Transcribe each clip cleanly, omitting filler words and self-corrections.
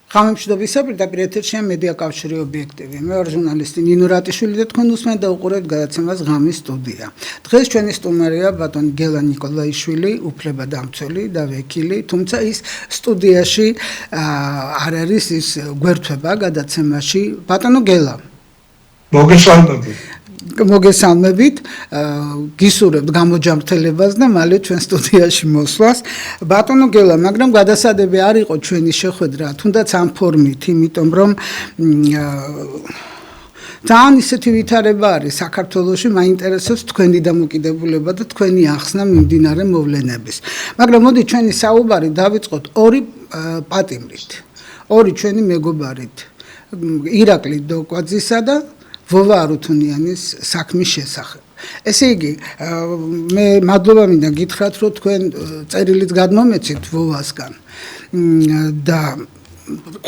ღამემშვიდობისა პირდაპირ ეთერშია მედია კავშირი ობიექტივი. მე ვარ ჟურნალისტი ნინო რატიშვილი და თქვენ უსმენთ და უყურებთ გადაცემას ღამის სტუდია. დღეს ჩვენი სტუმარია ბატონი გელა ნიკოლაიშვილი, უფლებადამცველი და ვეკილი, თუმცა ის სტუდიაში არ არის, ის გვერდება გადაცემაში. ბატონო გელა. მოგესალმებით, გისურვებთ გამოჯამრთელებას და მალე ჩვენ სტუდიაში მოსვლას. ბატონო გელა, მაგრამ გადასადები არ იყო ჩვენი შეხვედრა, თუნდაც ამ ფორმით, იმიტომ რომ ძალიან ისეთი ვითარება არის საქართველოში, მაინტერესებს თქვენი დამოკიდებულება და თქვენი ახსნა მიმდინარე მოვლენების. მაგრამ მოდი ჩვენი საუბარი დავიწყოთ ორი პატიმრით, ორი ჩვენი მეგობარით, ირაკლი დოკვაძისა და ვოვა არუთუნიანის საქმის შესახებ. ესე იგი, მე მადლობა მინდა გითხრათ, რომ თქვენ წერილით გადმომეცით ვოვასგან და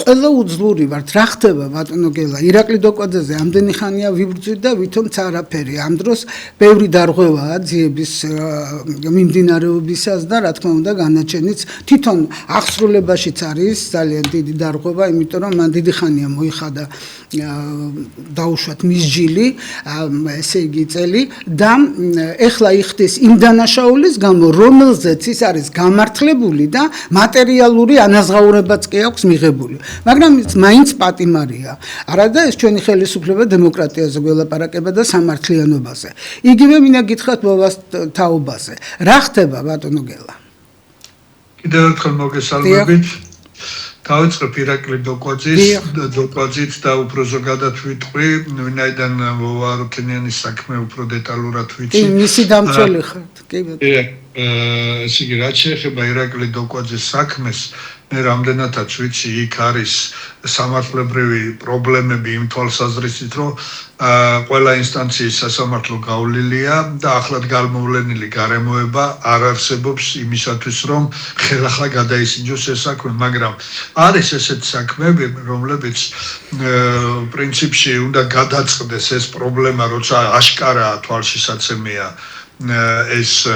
ყველა უძლური ვართ, რა ხდება ბატონო გელა, ირაკლი დოკვაძეზე ამდენი ხანია ვიბრძვით და ვითომც არაფერი. ამ დროს ბევრი დარღვევაა ძიების მიმდინარეობისას და რა თქმა უნდა განაჩენიც თვითონ აღსრულებაშიც არის ძალიან დიდი დარღვევა, იმიტომ რომ მან დიდი ხანია მოიხადა დაუშვათ მის ჯილი, ესე იგი წელი და ეხლა იხდის იმ დანაშაულის გამო, რომელზეც ის არის გამართლებული და მატერიალური ანაზღაურებაც კი აქვს მიღებული. მაგრამ მაინც პატიმარია. არადა ეს ჩვენი ხელისუფლება დემოკრატიაზე გველაპარაკება და სამართლიანობაზე. იგივე მინდა გითხრათ ვოვას თაობაზე. რა ხდება ბატონო გელა? კიდევ ერთხელ მოგესალმებით. დავიწყებ ირაკლი დოკვაძით და უფრო ზოგადად ვიტყვი, ვინაიდან ვოვა არუთუნიანის საქმე უფრო დეტალურად ვიცი. კი, მისი დამცველი ხართ. კი ბატონო. ესე იგი, რაც შეეხება ირაკლი დოკვაძის საქმეს, მე რამდენადაც ვიცი, იქ არის სამართლებრივი პრობლემები იმ თვალსაზრისით, რომ ყველა ინსტანციის სასამართლო გავლილია და ახლად გამოვლენილი გარემოება არ არსებობს იმისათვის, რომ ხელახლა გადაისინჯოს ეს საქმე, მაგრამ არის ესეთი საქმეები, რომლებიც პრინციპში უნდა გადაწყდეს ეს პრობლემა, როცა აშკარაა თვალშისაცემია ეს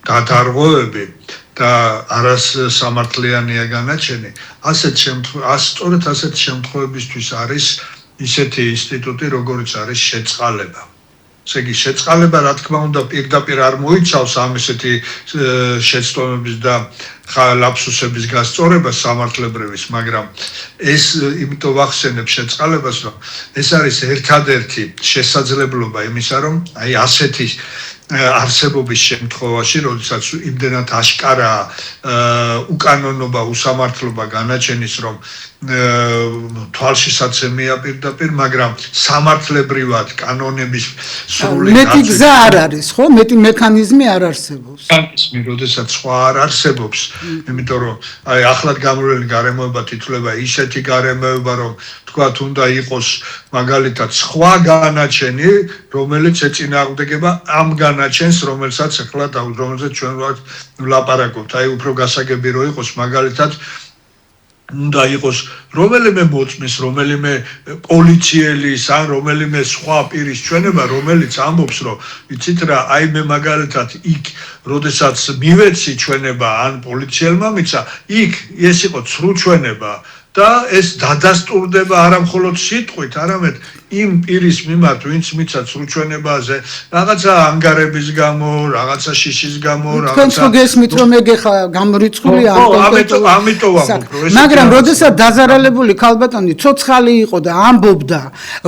დარღვევები და არას სამართლიანია განაჩენი. სწორედ ასეთი შემთხვევებისთვის არის ისეთი ინსტიტუტი, როგორიც არის შეწყალება. ესე იგი, შეწყალება, რა თქმა უნდა, პირდაპირ არ მოიცავს ამ ესეთი შეცდომების და ლაფსუსების გასწორებას სამართლებრივის, მაგრამ ეს იმიტომ ვახსენებ შეწყალებას, რომ ეს არის ერთადერთი შესაძლებლობა იმისა, რომ აი ასეთი არსებობის შემთხვევაში, როდესაც იმდენად აშკარაა უკანონობა, უსამართლობა განაჩენის, რომ თვალშისაცემია პირდაპირ, მაგრამ სამართლებრივად კანონების სრული მეტი გზა არ არის, ხო? მეტი მექანიზმი არ არსებობს. მექანიზმი, როდესაც სხვა არ არსებობს, იმიტომ რომ აი ახლად გამოვლენილი გარემოება თითქოს ისეთი გარემოება, რომ თქვათ უნდა იყოს მაგალითად სხვა განაჩენი, რომელიც ეწინააღმდეგება ამ განაჩენს, რომელსაც ჩვენ ვლაპარაკობთ. აი უფრო გასაგები რო იყოს მაგალითად უნდა იყოს რომელიმე მოწმის, რომელიმე პოლიციელის ან რომელიმე სხვა პირის ჩვენება, რომელიც ამბობს, რომ იცით რა, აი მე მაგალითად იქ, როდესაც მივეცი ჩვენება ან პოლიციელმა მიცა, იქ ეს იყო ცრუ ჩვენება და ეს დადასტურდება არა მხოლოდ სიტყვით, არამედ იმ პირის მიმართ, ვინც მიცა ცრუ ჩვენებაზე, რაღაცა ანგარების გამო, რაღაცა შიშის გამო, თქვენ ხო გესმით, რომ ეგ ხა გამორიცხულია ამიტომ ვამბობ, მაგრამ როდესაც დაზარალებული ქალბატონი ცოცხალი იყო და ამბობდა,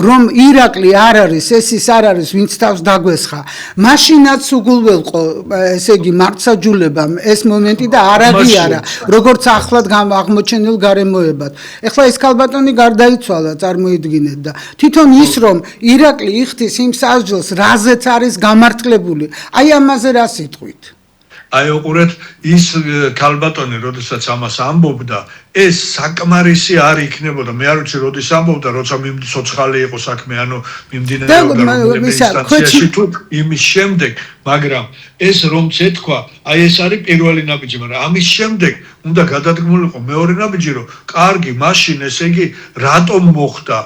რომ ირაკლი არ არის, ეს ის არ არის, ვინც თავს დაგვესხა, მაშინაც უგულველყო, ესე იგი მართსაჯულებამ ეს მომენტი და არ აღიარა, როგორც ახლად აღმოჩენილ გარემოებად. ეხლა ეს ქალბატონი გარდაიცვალა, წარმოიდგინეთ და თვითონ ის რომ ირაკლი იხდის იმ სასჯელს, რაზეც არის გამართლებული. აი ამაზე რა სიტყვით? აი უყურეთ, ის ქალბატონი, როდესაც ამას ამბობდა, ეს საკმარისი არ იქნებოდა. მე არ ვიცი, როდის ამბობდა, როცა ცოცხალი იყო საქმე, ანუ მიმდინარეობდა ინსტანციაში თუ იმის შემდეგ, მაგრამ ეს რომც ეთქვა, აი ეს არის პირველი ნაბიჯი, მაგრამ ამის შემდეგ უნდა გადადგმულიყო მეორე ნაბიჯი, რომ კარგი, მაშინ ესე იგი რატომ მოხდა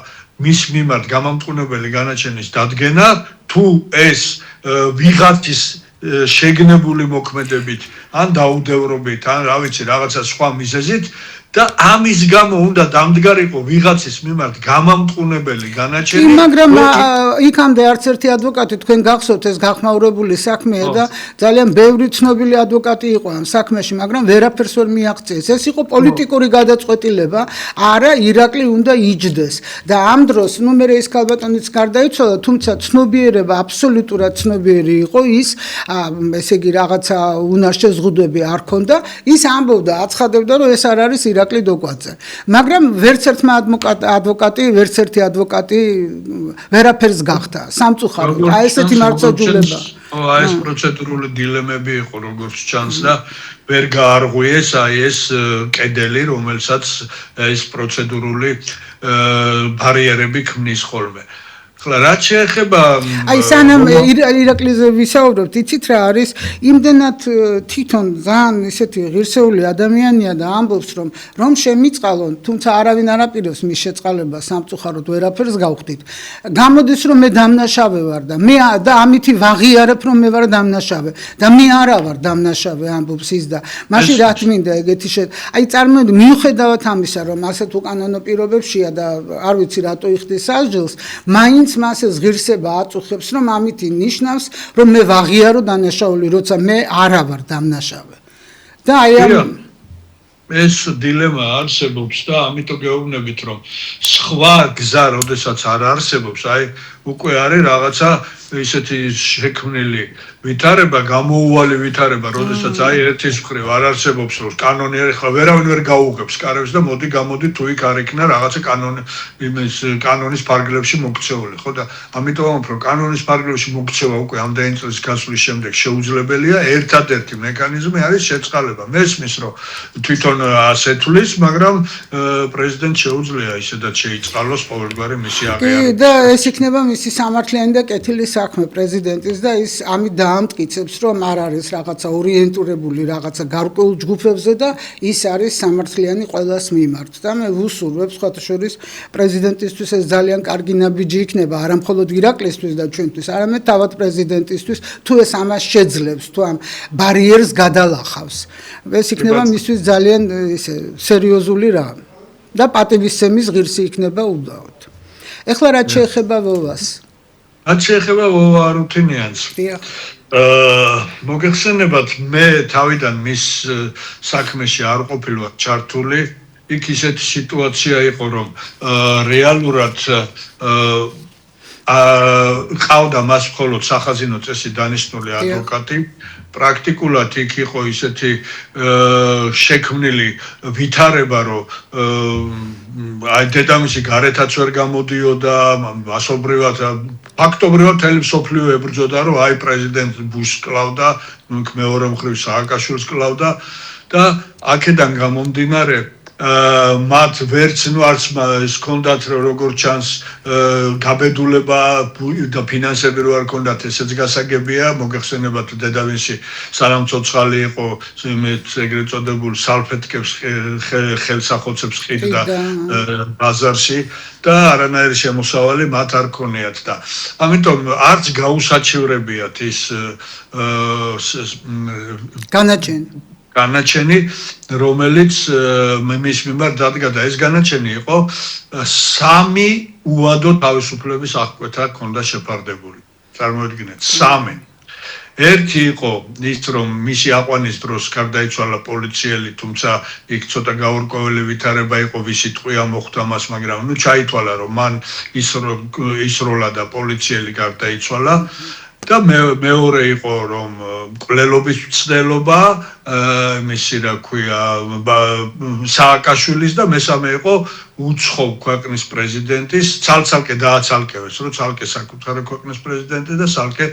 მის მიმართ გამამტყუნებელი განაჩენის დადგენა, თუ ეს ვიღაცის შეგნებული მოქმედებით, ან დაუდევრობით, ან რა ვიცი, რაღაცა სხვა მიზეზით და ამის გამო უნდა დამდგარიყო ვიღაცის მიმართ გამამტყუნებელი განაჩენი. მაგრამ იქამდე არც ერთი ადვოკატი თქვენ გახსოვთ ეს გახმაურებული საქმეა და ძალიან ბევრი ცნობილი ადვოკატი იყო ამ საქმეში, მაგრამ ვერაფერს ვერ მიაღწიეს. ეს იყო პოლიტიკური გადაწყვეტილება, არა ირაკლი უნდა იჯდეს. და ამ დროს მე ის ქალბატონიც გარდაიცვალა, თუმცა ცნობიერება აბსოლუტურად ცნობიერი იყო, ის ესე იგი რაღაცა უნარ შეზღუდვები არ ქონდა, ის ამბობდა, აცხადებდა, რომ ეს არ არის ირაკლი დოკვაძე. მაგრამ ვერც ერთმა ვერც ერთი ადვოკატი ვერაფერს გახდა. სამწუხაროდ, აი ესეთი მარცხაჯულება. აი ეს პროცედურული დილემები იყო, როგორც ჩანს და ვერ გაარღვიეს აი ეს კედელი, რომელსაც ეს პროცედურული ბარიერები ქმნის ხოლმე. რაც შეეხება აი სანამ ირაკლიზე ვისაუბრებთ, იცით რა არის? იმდენად თვითონ ძალიან ისეთი ღირსეული ადამიანია და ამბობს რომ შემიწყალონ, თუმცა არავინ არ აპირებს მის შეწყალებას, სამწუხაროდ ვერაფერს გავხდით. გამოდის რომ მე დამნაშავე ვარ და მე და ამითი ვაღიარებ რომ მე ვარ დამნაშავე და მე არა ვარ დამნაშავე, ამბობს ის და მაშინ რა თმინდა ეგეთი აი წარმოიდგინე მიუხედავად ამისა რომ ასეთ უკანონო პირობებშია და არ ვიცი რატო იხდის სასჯელს, მაინც მას ეს ღირსება აწუხებს, რომ ამითი ნიშნავს, რომ მე ვაღიარო დანაშაული, როცა მე არა ვარ დამნაშავე. და აი ეს დილემა არსებობს და ამიტომ გეუბნებით, რომ სხვა გზა, როდესაც არ არსებობს, აი უკვე არის რაღაცა ისეთი შექმნილი ვითარება, გამოუვალი ვითარება, როდესაც აი ერთის მხრივ არ არსებობს, რომ კანონი არის, ხა ვერავინ ვერ გაუღებს კარებს და მოდი თუ იქ არ იქნა რაღაცა კანონის ფარგლებში მოქცეული, ხო და ამიტომ რომ კანონის ფარგლებში მოქცევა უკვე ამდენი წლის გასვლის შემდეგ შეუძლებელია, ერთადერთი მექანიზმი არის შეწყალება. მესმის რომ თვითონ ასე თulis, მაგრამ პრეზიდენტ შეუძლია ისედაც შეიწყალოს ყოველგვარი მისი აღიარება. და ეს იქნება მისი სამართლიანი და კეთილი საქმე პრეზიდენტის და ის ამით დაამტკიცებს, რომ არ არის რაღაცა ორიენტირებული რაღაცა გარკვეულ ჯგუფებზე და ის არის სამართლიანი ყველას მიმართ. და მე ვუსურვებ სხვათა შორის პრეზიდენტისთვის ეს ძალიან კარგი ნაბიჯი იქნება, არა მხოლოდ ირაკლისთვის და ჩვენთვის, არამედ თავად პრეზიდენტისთვის, თუ ეს ამას შეძლებს, თუ ამ ბარიერს გადალახავს. ეს იქნება მისთვის ძალიან ისე სერიოზული რამ და პატივისცემის ღირსი იქნება უდავოდ. ეხლა რაც შეეხება ვოვას. რაც შეეხება ვოვა არუთინიანს. მოგეხსენებათ, მე თავიდან მის საქმეში არ ყოფილვარ ჩართული. იქ ისეთი სიტუაცია იყო, რომ რეალურად ყავდა მას მხოლოდ სახაზინო წესი დანიშნული ადვოკატი. პრაქტიკულად იქ იყო ისეთი შექმნილი ვითარება, რომ აი დედამისი გარეთაც ვერ გამოდიოდა, მასობრივად ფაქტობრივად მთელი მსოფლიო ებრძოდა, რომ აი პრეზიდენტ ბუშს კლავდა, მეორე მხრივ სააკაშვილს კლავდა და აქედან გამომდინარე მათ ვერც არც ის კონდათ როგორც ჩანს გაბედულება და ფინანსები რო არ კონდათ, ესეც გასაგებია. მოგეხსენებათ დედავინში სალამცოცხალი იყო, ეგრეთ წოდებულ სალფეთკებს ხელსახოცებს ყიდდა ბაზარში და არანაირი შემოსავალი მათ არ ქონიათ და ამიტომ არც გაუსაჩივრებიათ ის განაჩენი, რომელიც მის მიმართ დადგა და ეს განაჩენი იყო 3 უადო თავისუფლების აღკვეთა ჰქონდა შეფარდებული. წარმოიდგინეთ, 3. ერთი იყო ის, რომ მისი აყვანის დროს გარდაიცვალა პოლიციელი, თუმცა იქ ცოტა გაურკვეველი ვითარება იყო, ვისი ტყვია მოხვდა მას, მაგრამ ჩაითვალა, რომ მან ისროლა და პოლიციელი გარდაიცვალა. და მეორე იყო, რომ მკვლელობის მცდელობა, მისი რა ქვია, სააკაშვილის და მესამე იყო უცხო ქვეყნის პრეზიდენტის ცალ-ცალკე დააცალკევეს, რომ ცალკე საკუთარი ქვეყნის პრეზიდენტი და ცალკე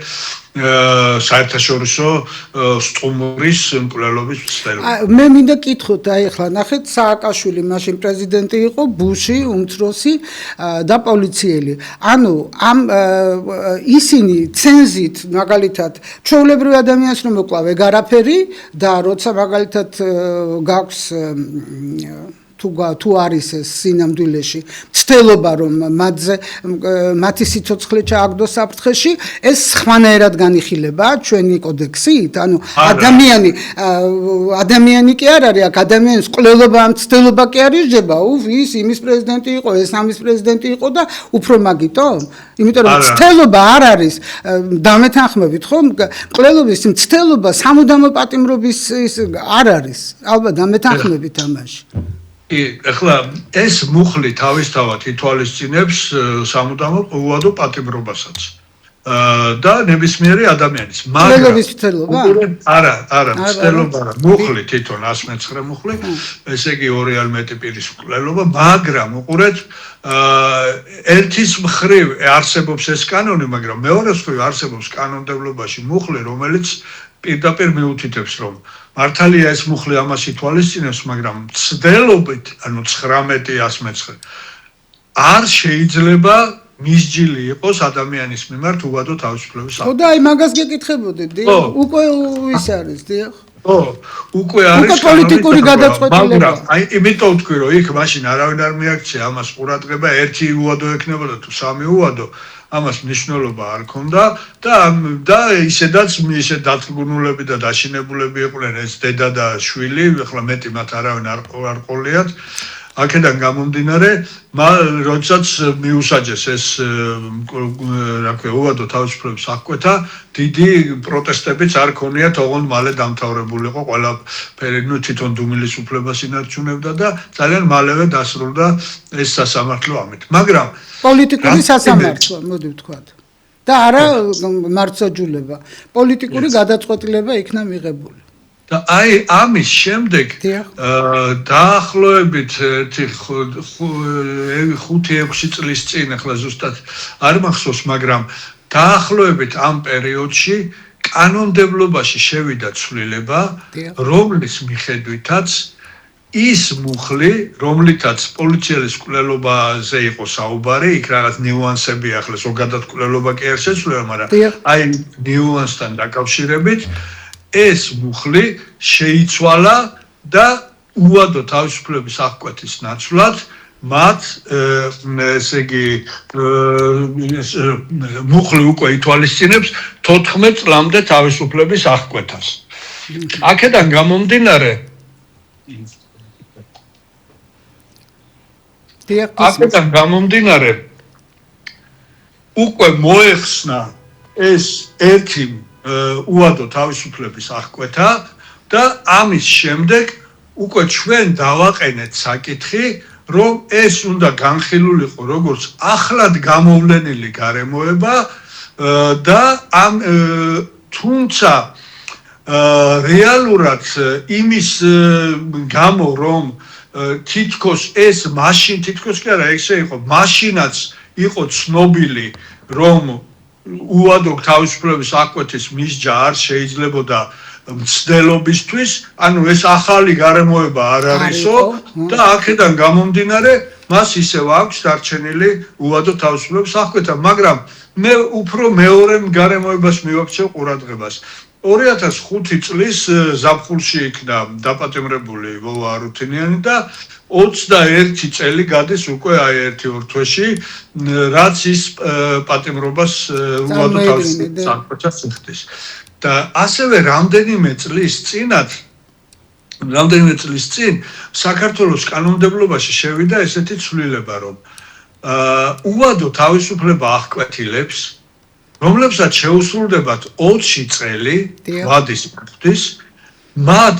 საერთაშორისო სტუმრის მკვლელობის მცდელობა. მე მინდა კითხოთ, აი ახლა ნახეთ, სააკაშვილი მაშინ პრეზიდენტი იყო, ბუში, უმცროსი და პოლიციელი. ანუ ამ ისინი ცენზით მაგალითად ჩვეულებრივ ადამიანს რომ მოკლავ ეგ არაფერი და როცა მაგალითად გაქვს თუ არის ეს სინამდვილეში ცდელობა რომ მათი სიცოცხლე ჩააგდოს საფრთხეში, ეს სხვანაირად განიხილება ჩვენი კოდექსით, ანუ ადამიანი კი არ არის, აქ ადამიანის ყოლობა ამ ცდელობა კი არ იჯება, ის იმის პრეზიდენტი იყო, ეს ამის პრეზიდენტი იყო და უფრო მაგიტო? იმიტომ რომ ცდელობა არ არის დამეთანხმებით ხო? ყოლობის ცდელობა სამუდამო პატიმრობის არ არის. ალბათ დამეთანხმებით ამაში. ეხლა ეს მუხლი თავისთავად ითვალისწინებს სამუდამო უადო პატიმრობასაც და ნებისმიერი ადამიანის. მაგრამ არა, ცდელობა არა, მუხლი თვითონ 119 მუხლი, ესე იგი 2 ან მეტი პირის მკვლელობა, მაგრამ უყურეთ ერთის მხრივ არსებობს ეს კანონი, მაგრამ მეორეს მხრივ არსებობს კანონმდებლობაში მუხლი, რომელიც პირდაპირ მიუთითებს, რომ მართალია ეს მუხლი ამას ითვალისწინებს, მაგრამ ცდელობით, ანუ 19-119 არ შეიძლება მისჯილი იყოს ადამიანის მიმართ უვადო თავისუფლების ხო და აი მაგას გეკითხებოდი, უკვე ის არის, დიახ. ხო, უკვე არის პოლიტიკური გადაწყვეტილება. მაგრამ აი იმიტომ ვთქვი, რომ იქ მაშინ არავინ არ მიაქცია ამას ყურადღება, ერთი უვადო ექნებოდა თუ 3 უვადო, ამას მნიშვნელობა არ ქონდა და ისედაც ისე დათგუნულები და დაშინებულები იყვნენ ეს დედა და შვილი, ახლა მეტი მათ არავინ არ ყოლიათ. აქედან გამომდინარე, როდესაც მიუსაჯეს ეს რა ქვია, უვადო თავისუფლების აღკვეთა, დიდი პროტესტებიც არ ქონიათ, ოღონდ მალე დამთავრებულიყო ყველაფერი, თვითონ დუმილის უფლებას ინარჩუნებდა და ძალიან მალევე დასრულდა ეს სასამართლო ამით. მაგრამ პოლიტიკური სასამართლო, მოდი ვთქვათ. და არა მართლმსაჯულება. პოლიტიკური გადაწყვეტილება იქნა მიღებული. და აი ამის შემდეგ დაახლოებით 5-6 წლის წინ, ახლა ზუსტად არ მახსოვს, მაგრამ დაახლოებით ამ პერიოდში კანონმდებლობაში შევიდა ცვლილება, რომლის მიხედვითაც ის მუხლი, რომლითაც პოლიციელის მკვლელობაზე იყო საუბარი, იქ რაღაც ნიუანსები ახლა ზოგადად მკვლელობა კი არ შეცვლილა, მაგრამ აი ნიუანსთან დაკავშირებით ეს მუხლი შეიცვალა და უვადო თავისუფლების აღკვეთის ნაცვლად მათ ესე იგი მუხლი უკვე ითვალისწინებს 14 წლამდე თავისუფლების აღკვეთას. აქედან გამომდინარე უკვე მოეხსნა ეს ერთი უვადო თავისუფლების აღკვეთა და ამის შემდეგ უკვე ჩვენ დავაყენეთ საკითხი, რომ ეს უნდა განხილულიყო როგორც ახლად გამოვლენილი გარემოება და ამ თუმცა რეალურად იმის გამო რომ თითქოს ეს მაშინ თითქოს კი არა ესე იყო მაშინაც იყო ცნობილი რომ უვადო თავისუფლების აღკვეთის მისჯა არ შეიძლებოდა მცდელობისთვის, ანუ ეს ახალი გარემოება არ არისო და აქედან გამომდინარე მას ისევ აქვს დარჩენილი უვადო თავისუფლების აღკვეთა, მაგრამ მე უფრო მეორე გარემოებას მივაქცევ ყურადღებას. 2005 წლის ზაფხულში იქნა დაპატიმრებული ვოვა არუთინიანი და 21 წელი გადის უკვე აი 1-2 თვეში, რაც ის პატიმრობას უვადო თავისუფლების აღკვეთას იხდის. და ასევე რამდენიმე წლის წინ საქართველოს კანონმდებლობაში შევიდა ესეთი ცვლილება, რომ უვადო თავისუფლება აღკვეთილებს, რომლებსაც შეუსრულდებათ 20 წელი ვადის ფაქტის, მათ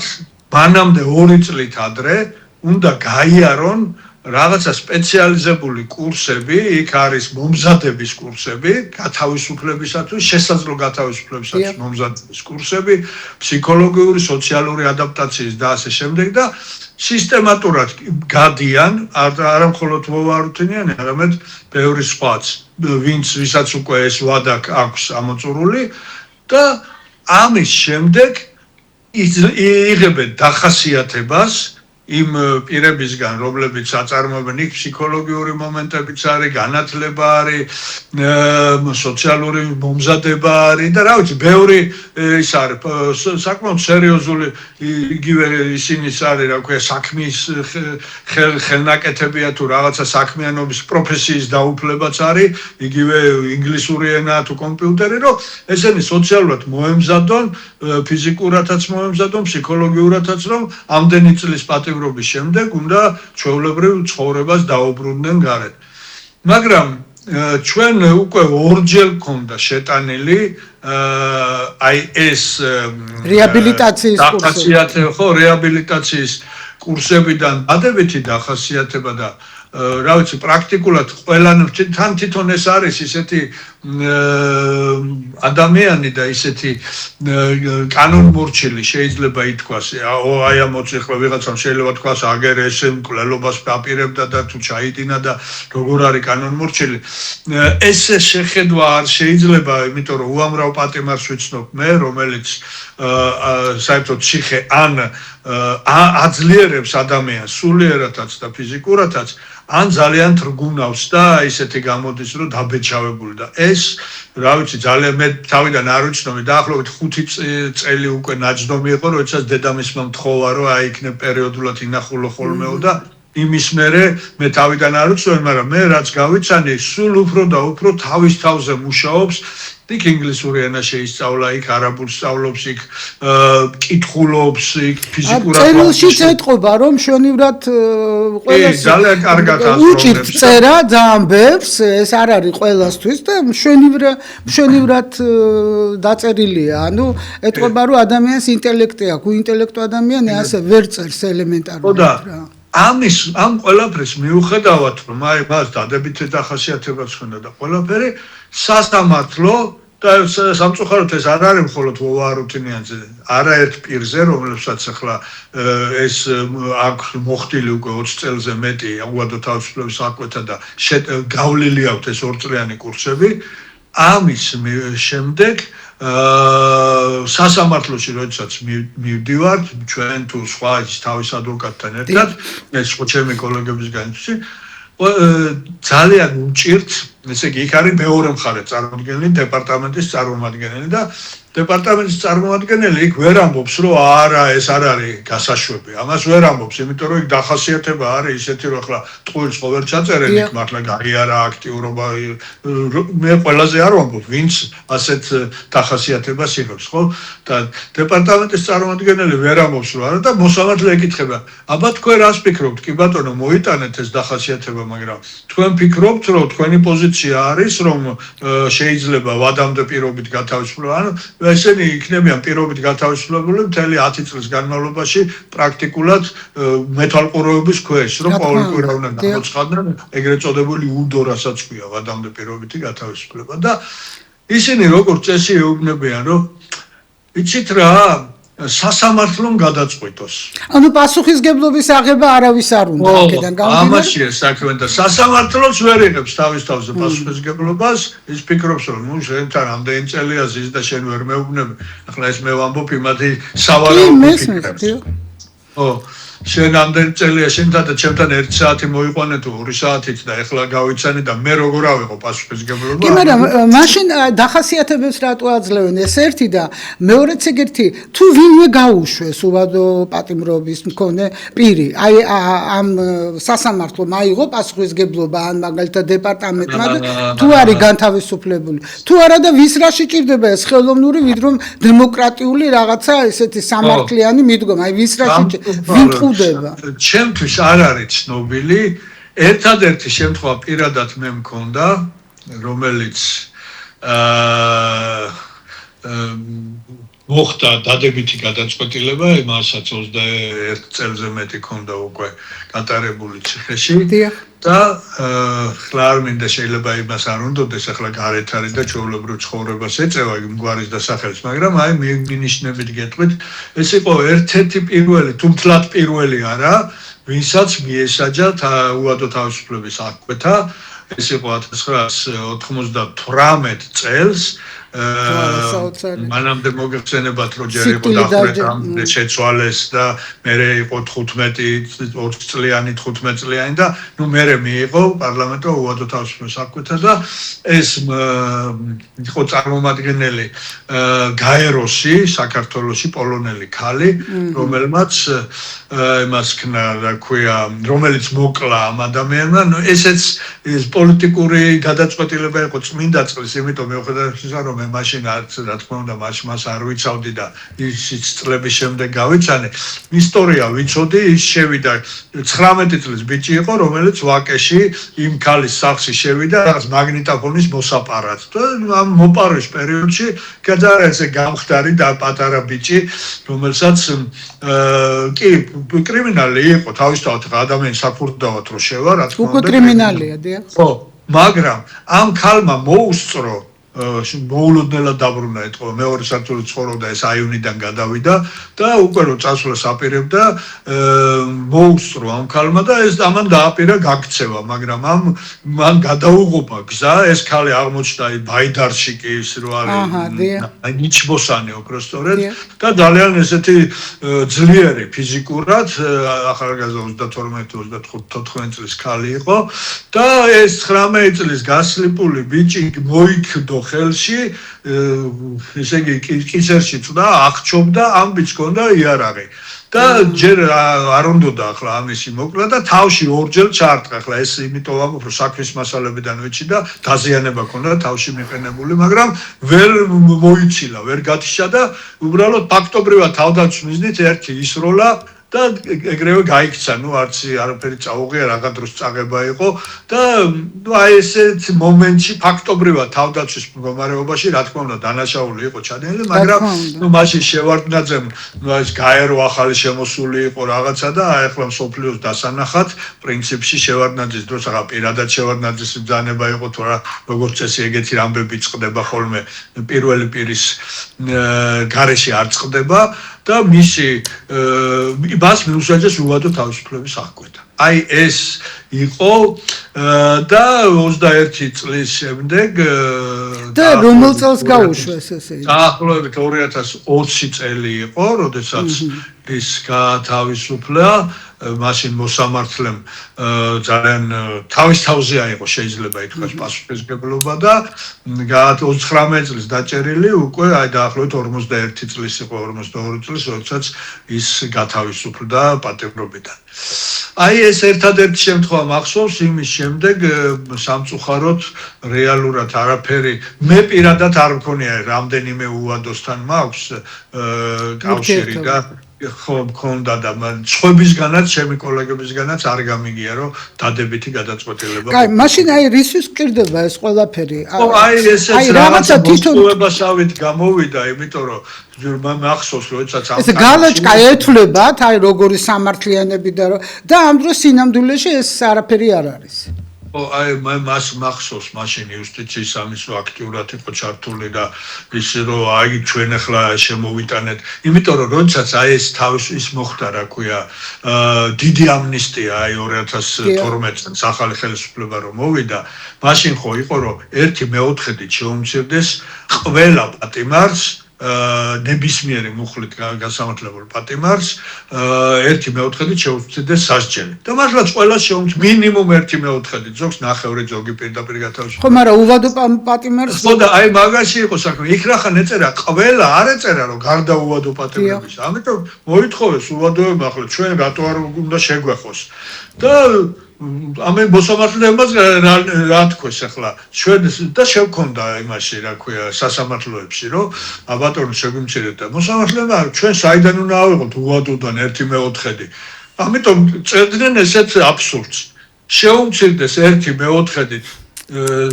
მანამდე 2 წლით ადრე უნდა გაიარონ რაღაცა სპეციალიზებული კურსები, იქ არის მომზადების კურსები, გათავისუფლებისათვის, შესაძლო გათავისუფლებისათვის მომზადების კურსები, ფსიქოლოგიური, სოციალური ადაპტაციის და ასე შემდეგ და სისტემატურად გადიან, არა მხოლოდ ვოვა არუთინიანი, არამედ ბევრი სხვაც, ვისაც უკვე ეს ვადა აქვს ამოწურული და ამის შემდეგ იღებენ დახასიათებას იმ პირებისგან, რომლებიც აწარმოებენ იქ ფსიქოლოგიური მომენტებიც არის, განათლება არის, სოციალური მომზადება არის და რა ვიცი, ბევრი ის არის საკმაოდ სერიოზული იგივე ისინიც არის, რა ქვია, საქმის ხელნაკეთებია თუ რაღაცა საქმიანობის პროფესიის დაუფლებაც არის, იგივე ინგლისური ენა თუ კომპიუტერი, რომ ესენი სოციალურად მოემზადონ, ფიზიკურადაც მოემზადონ, ფსიქოლოგიურადაც, რომ ამდენი წლის პატიმრობის შემდეგ უნდა ჩვეულებრივ ცხოვრებას დაუბრუნდნენ გარეთ. მაგრამ ჩვენ უკვე ორჯერ გქონდა შეტანილი აი ეს რეაბილიტაციის რეაბილიტაციის კურსებიდან დადებითი დახასიათება და რა ვიცი, პრაქტიკულად თან თვითონ ეს არის ისეთი ადამიანი და ისეთი კანონმორჩილი შეიძლება ითქვას, აი ამ მოწეხლა ვიღაცამ შეიძლება თქვას, აგერ ეს მკვლელობას დაპირებდა და თუ ჩაიდინა და როგორ არის კანონმორჩილი. ეს შეხედვა არ შეიძლება, იმიტომ რომ უამრავ პატიმარს ვიცნობ მე, რომელიც საერთოდ ციხე ან აძლიერებს ადამიანს სულიერადაც და ფიზიკურადაც, ან ძალიან თრგუნავს და ისეთი გამოდის, რომ დაბეჭავებული და ეს, რა ვიცი, ძალიან მე თავიდან არ ვიცნობი, დაახლოებით 5 წელი უკვე ნაჯდომი იყო, როდესაც დედამისმა მთხოვა, რომ აიქნებ პერიოდულად ინახულო ხოლმეო და იმის მერე მე თავიდან არ ვიცნობი, მაგრამ მე რაც გავიცანი, სულ უფრო და უფრო თავის თავზე მუშაობს. იქ ინგლისური ენა შეისწავლა, იქ არაბულს სწავლობს, იქ კითხულობს, იქ ფიზიკურად წერილშიც ეთყობა, რომ მშვენივრად ყველას ძალიან კარგად უჭირთ წერა ძალიან ბევრს, ეს არ არის ყველასთვის და მშვენივრად დაწერილია. ანუ ეთყობა, რომ ადამიანს ინტელექტი აქვს, უინტელექტო ადამიანი ასე ვერ წერს ელემენტარულად რა. ამ ყველაფრის მიუხედავად, რომ აი მას დადებითი დახასიათებაც ჰქონდა და ყველაფერი სასამართლო და სამწუხაროდ ეს არ არის მხოლოდ ვოვა რუთინიანზე, არაერთ პირზე, რომლებსაც ახლა ეს აქვს მოხდილი უკვე 20 წელზე მეტი უადო თავისუფლების საკვეთა და გავლილი აქვს ეს 2 წლიანი კურსები. ამის შემდეგ სასამართლოში როდესაც მივდივართ, ჩვენ თუ სხვა თავის ადვოკატთან ერთად, ეს ხო ჩემი კოლეგებისგან ძალიან უჭირთ, ესე იგი, იქ არის მეორე მხარე წარმოადგენელი, დეპარტამენტის წარმომადგენელი და დეპარტამენტის წარმომადგენელი იქ ვერ ამბობს, რომ არა, ეს არ არის გასაშვები. ამას ვერ ამბობს, იმიტომ რომ იქ დახასიათება არის ისეთი, რომ ახლა ტყუილს ხო ვერ ჩაწერენ, იქ მართლა გაიარა აქტიურობა. მე ყველაზე არ ვამბობ, ვინც ასეთ დახასიათებას იღებს, ხო? და დეპარტამენტის წარმომადგენელი ვერ ამბობს, რომ არა და მოსამართლე ეკითხება, აბა თქვენ რას ფიქრობთ? კი ბატონო, მოიტანეთ ეს დახასიათება, მაგრამ თქვენ ფიქრობთ, რომ თქვენი პოზიცია არის, რომ შეიძლება ვადამდე პირობით გათავისუფლება, ანუ ესენი იქნებიან პირობით გათავისუფლებული მთელი 10 წლის განმავლობაში პრაქტიკულად მეთვალყურეობის ქვეშ, რომ ყოველკვირა უნდა გამოცხადდნენ ეგრეთ წოდებული უდო, რასაც ქვია ვადამდე პირობითი გათავისუფლება და ისინი როგორც წესი ეუბნებიან, რომ იცით რა, სასამართლომ გადაწყვიტოს. ანუ პასუხისგებლობის აღება არავის არ უნდა აქედან გამომდინარე. ამაშია საქმე და სასამართლოც ვერ იღებს თავის თავზე პასუხისგებლობას, ის ფიქრობს, რომ ნუ შენთან ამდენი წელია ზის და შენ ვერ მეუბნები. ახლა ეს მე ვამბობ იმათი სავარაუდო ფიქრებს. ო, შენ ამდენი წელია შენთან და ჩემთან 1 საათი მოიყვანე თუ 2 საათით და ეხლა გავიცანი და მე როგორ ავიღო პასუხისგებლობა? კი, მაგრამ მაშინ დახასიათებებს რატო აძლევენ? ეს ერთი და მეორეც ეგეთი, თუ ვინმე გაუშვეს უვადო პატიმრობის მქონე პირი, აი ამ სასამართლომ აიღო პასუხისგებლობა ან მაგალითად დეპარტამენტმა და თუ არის განთავისუფლებული. თუ არა და ვის რა შეჭირდება ეს ხელოვნური, ვიდრე დემოკრატიული რაღაცა ესეთი სამართლიანი მიდგომა, აი ვის რა შეჭირდება? ჩემთვის არ არის ცნობილი, ერთადერთი შემთხვევა პირადად მე მქონდა, რომელიც მოხდა დადებითი გადაწყვეტილება, იმასაც 21 წელზე მეტი მქონდა უკვე გატარებული ციხეში და ხლა არ მინდა შეიძლება იმას არ უნდოდეს, ახლა გარეთ არის და ჩვეულებრივ ცხოვრებას ეწევა იმ გვარის დასახელს, მაგრამ აი მინიშნებით გეტყვით, ეს იყო ერთ-ერთი პირველი, თუ მთლად პირველი არა, ვინცაც მიესაჯა უადო თავისუფლების აღკვეთა, ეს იყო 1998 წელს მანამდე მოგეხსენებათ რომ ჯერ იყო დახრეთ შეცვალეს და მერე იყო 15 წლიანი 15 წლიანი და ნუ მერე მიიღო პარლამენტო უადო თავისუფლების საქმეთა და ეს იყო წარმომადგენელი გაეროსი საქართველოში პოლონელი ქალი რომელმაც იმას ქნა რა ქვია რომელიც მოკლა ამ ადამიანმა ნუ ესეც პოლიტიკური გადაწყვეტილება იყო წმინდა წყლის იმიტომ მეუხედავად იმისა რომ მე მაშინ არც რა თქმა უნდა მას არ ვიცავდი და ის წლების შემდეგ გავიცანე ისტორია ვიცოდი ის შევიდა 19 წლის ბიჭი იყო რომელიც ვაკეში იმ ქალის სახლში შევიდა რაღაც მაგნიტოფონის მოსაპარად და ამ მოპარვის პერიოდში გადაარა ესე გამხდარი და პატარა ბიჭი რომელსაც კი კრიმინალი იყო თავისთავად ადამიანის საფურდავად რო შევა რა თქმა უნდა უკვე კრიმინალია დიახ ხო მაგრამ ამ ქალმა მოუსწრო მოულოდნელად დაბრუნა ეთქო მეორე სართულში ცხოვრობდა ეს აივნიდან გადავიდა და უკვე რო წასვლას აპირებდა მოუსწრო ამ ქალმა და ეს ამან დააპირა გაქცევა მაგრამ მან გადაუღობა გზა ეს ქალი აღმოჩნდა ბაიდარში კი ის რო არის ნიჩბოსანი უბრალოდ და ძალიან ესეთი ძლიერი ფიზიკურად ახალგაზრდა 22-24 წლის ქალი იყო და ეს 19 წლის გასლიპული ბიჭი მოიქდო ხელში ესე იგი კისერში წდა აღჩობდა ამ ბიჭს ჰქონდა იარაღი და ჯერ არ უნდოდა ახლა ამისი მოკლა და თავში ორჯერ ჩაარტყა ახლა ეს იმიტომ ვამბობ რომ საქმის მასალებიდან ვიცი და დაზიანება ჰქონდა თავში მიყენებული მაგრამ ვერ მოიცილა ვერ გათიშა და უბრალოდ ფაქტობრივად თავდაცვის მიზნით ერთი ისროლა და ეგრევე გაიქცა, ნუ არც არაფერი წაუღია, რაღა დროს წაღება იყო და ნუ აი ესეთ მომენტში ფაქტობრივად თავდაცვის მდგომარეობაში, რა თქმა უნდა, დანაშაული იყო ჩადენილი, მაგრამ ნუ მაშინ შევარდნაძემ, ნუ ეს გაერო ახალი შემოსული იყო რაღაცა და აი ახლა მსოფლიოს დასანახად, პრინციპში შევარდნაძის დროს აღა პირადად შევარდნაძის ბრძანება იყო თუ რა, როგორც წესი ეგეთი რამბები წყდება ხოლმე პირველი პირის გარეშე არ წყდება და მისი მას მიუსაჯეს უვადო თავისუფლების აღკვეთა. აი ეს იყო და 21 წლის შემდეგ და რომელ წელს გაუშვეს ესე? დაახლოებით 2020 წელი იყო, როდესაც ის გათავისუფლა მაშინ მოსამართლემ ძალიან თავის თავზე აიღო შეიძლება ითქვას პასუხისმგებლობა და 19 წლის დაჭერილი უკვე აი დაახლოებით 41 წლის იყო 42 წლის როდესაც ის გათავისუფლდა პატიმრობიდან. აი ეს ერთადერთი შემთხვევა მახსოვს იმის შემდეგ სამწუხაროდ რეალურად არაფერი მე პირადად არ მქონია რამდენიმე უვადოსთან მაქვს კავშირი და ხო მქონდა და სხვებისგანაც ჩემი კოლეგებისგანაც არ გამიგია რომ დადებითი გადაწყვეტილება. კაი, მაშინ აი რისთვის გჭირდება ეს ყველაფერი? ხო, აი ესეც რაღაცა მოსწრებასავით გამოვიდა, იმიტომ რომ მახსოვს როდესაც ამ ეს გალაჭკა ეთვლებათ, აი როგორი სამართლიანები და ამ დროს სინამდვილეში ეს არაფერი არ არის. აი მას მახსოვს მაშინ იუსტიციის სამისრო აქტიურად იყო ჩართული და ის რომ აი ჩვენ ახლა შემოვიტანეთ იმიტომ რომ როდესაც აი ეს თავის ის მოხდა რა ქვია დიდი ამნისტია აი 2012 წელს ახალი ხელისუფლება რომ მოვიდა მაშინ ხო იყო რომ 1/4-ით შეუმცირდეს ყველა პატიმარს ნებისმიერი მუხლით გასამართლებელ პატიმარს 1/4-ით შეუცდიდეს სასჯელი. და მართლაც ყველას შეუცდ მინიმუმ 1/4-ით, ზოგს ნახევრი ზოგი პირდაპირ გათავისუფლება. ხო, მაგრამ უვადო პატიმარს ხო და აი მაგაში იყო საქმე. იქ რახან ეწერა ყველა არ ეწერა რომ გარდა უვადო პატიმრების. ამიტომ მოითხოვეს უვადოება ახლა ჩვენ რატო არ უნდა შეგვეხოს. და ამენ მოსამართლეებს რა თქვეს ახლა ჩვენ და შევქონდა იმაში რა ქვია სასამართლოებში რომ აბატონო შეგვიმცირეთ და მოსამართლეებმა ჩვენ საიდან უნდა ავიღოთ უვადოდან 1/4 ამიტომ წერდნენ ესეთ აბსურდს შეუმცირდეს 1/4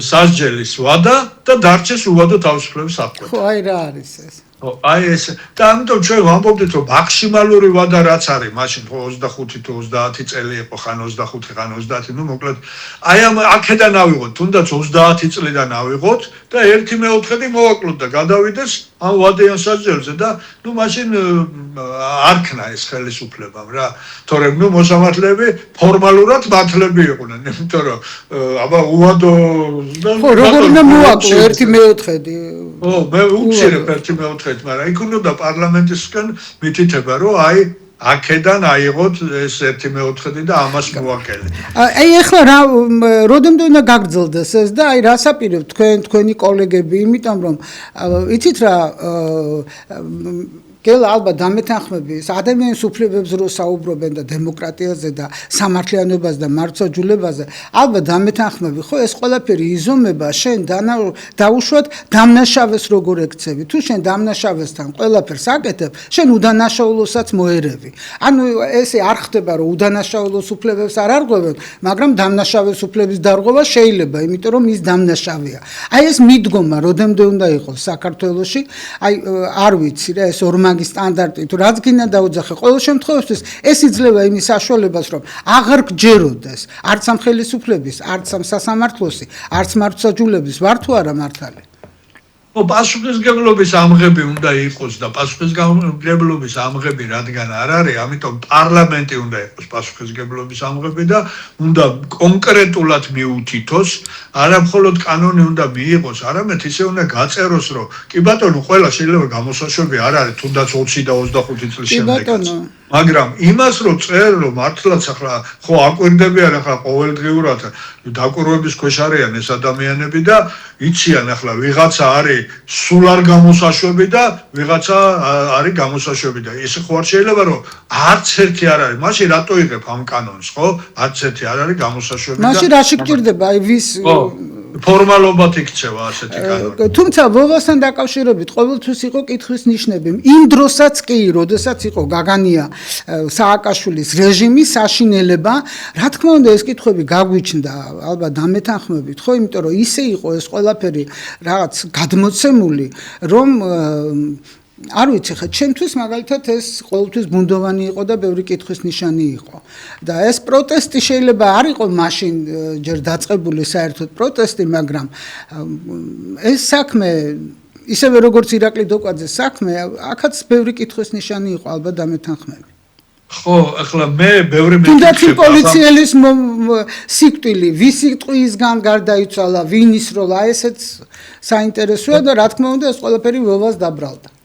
სასჯელის ვადა და დარჩეს უვადო თავისუფლების აღკვეთა. ხო აი რა არის ეს? ხო, აი ეს და ამიტომ ჩვენ ვამბობდით რომ მაქსიმალური ვადა რაც არის, მაშინ 25 თუ 30 წელი იყო, ხან 25, ხან 30, ნუ მოკლედ აი ამ აქედან ავიღოთ, თუნდაც 30 წლიდან ავიღოთ და 1/4 მოვაკლოთ და გადავიდეს ამ ვადიან სასჯელზე და ნუ მაშინ არ ქნა ეს ხელისუფლებამ რა. თორემ ნუ მოსამართლეები ფორმალურად მართლები იყვნენ, იმიტომ რომ აბა უვადო ხო, როგორ უნდა მოვაკლო 1/4 მე უცირებ ერთი მეოთხედით, მაგრამ იქ უნდა პარლამენტისგან მითითება, რომ აქედან აიღოთ ეს ერთი მეოთხედი და ამას მოაკელეთ. აი ახლა რა როდემდე უნდა გაგრძელდეს ეს და აი რას აპირებთ თქვენი კოლეგები, იმიტომ რომ იცით რა კელა ალბათ დამეთანხმების ადამიანის უფლებებზე რო საუბრობენ და დემოკრატიაზე და სამართლიანობაზე და მართლმსაჯულებაზე ალბათ დამეთანხმები ხო ეს ყველაფერი იზომება შენ დაუშვათ დამნაშავეს როგორ ექცევი თუ შენ დამნაშავესთან ყველაფერს აკეთებ შენ უდანაშაულოსაც მოერევი ანუ ესე არ ხდება რომ უდანაშაულოს უფლებებს არ არღვევენ მაგრამ დამნაშავეს უფლების დარღვევა შეიძლება იმიტომ რომ ის დამნაშავეა აი ეს მიდგომა როდემდე უნდა იყოს საქართველოში აი არ ვიცი რა ეს მაგის სტანდარტი თუ რაც გინდა დაუძახე ყოველ შემთხვევაში ეს იძლევა იმის საშუალებას რომ აღარ გჯეროდეს არც ამ ხელისუფლების არც ამ სასამართლოსი არც მართლმსაჯულების ვარ თუ არა მართალი პასუხისმგებლობის ამღები უნდა იყოს და პასუხისმგებლობის ამღები რადგან არ არის, ამიტომ პარლამენტი უნდა იყოს პასუხისმგებლობის ამღები და უნდა კონკრეტულად მიუთითოს, არა მხოლოდ კანონი უნდა მიიღოს, არამედ ისე უნდა გაწეროს, რომ კი ბატონო, ყველა შეიძლება გამოსაშვები არ არის, თუნდაც 20 და 25 წლის შემდეგაც. მაგრამ იმას რომ წერ რომ მართლაც ახლა ხო აკვირდებიან ახლა ყოველდღიურად დაკვირვების ქვეშ არიან ეს ადამიანები და იციან ახლა ვიღაცა არის სულ არ გამოსაშვები და ვიღაცა არის გამოსაშვები და ეს ხო არ შეიძლება რომ არც ერთი არ არის მაშინ რატო იღებ ამ კანონს ხო არც ერთი არ არის გამოსაშვები და მაშინ რა შეგჭირდება აი ვის ფორმალობად იქცევა ასეთი კანონი. თუმცა ვოვასთან დაკავშირებით ყოველთვის იყო კითხვის ნიშნები. იმ დროსაც კი, როდესაც იყო გაგანია სააკაშვილის რეჟიმი, საშინელება, რა თქმა უნდა ეს კითხვები გაგვიჩნდა, ალბათ დამეთანხმებით, ხო, იმიტომ რომ ისე იყო ეს ყველაფერი რაღაც გადმოცემული, რომ არ ვიცი ხა ჩემთვის მაგალითად ეს ყოველთვის ბუნდოვანი იყო და ბევრი კითხვის ნიშანი იყო და ეს პროტესტი შეიძლება არ იყო მაშინ ჯერ დაწყებული საერთოდ პროტესტი მაგრამ ეს საქმე ისევე როგორც ირაკლი დოკვაძეს საქმე აქაც ბევრი კითხვის ნიშანი იყო ალბათ დამეთანხმები ხო ახლა მე ბევრი თუნდაც პოლიციელის სიკვდილი ვისი ტყვიისგან გარდაიცვალა ვინის როლა ესეც საინტერესოა და რა თქმა უნდა ეს ყველაფერი ვოვას დაბრალდა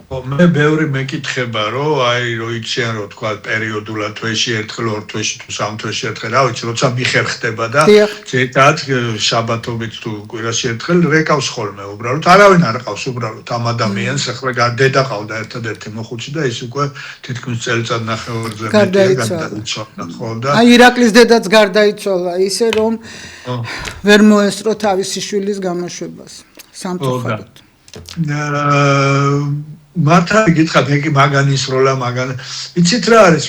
მე ბევრი მეკითხება რომ აი რო იციან რომ თქვა პერიოდულად თვეში ერთხელ ორ თვეში თუ სამ თვეში ერთხელ რა ვიცი როცა მიხერხდება და ზედაც შაბათობით თუ კვირაში ერთხელ რეკავს ხოლმე უბრალოდ არავინ არ ყავს უბრალოდ ამ ადამიანს ახლა დედა ყავდა ერთადერთი მოხუცი და ის უკვე თითქმის წელიწად ნახევარზე გარდაიცვალა ხო და აი ირაკლის დედაც გარდაიცვალა ისე რომ ვერ მოესწრო თავისი შვილის გამოშვებას სამწუხაროდ მართლა გითხრათ მე კი მაგანის როლა მაგან იცით რა არის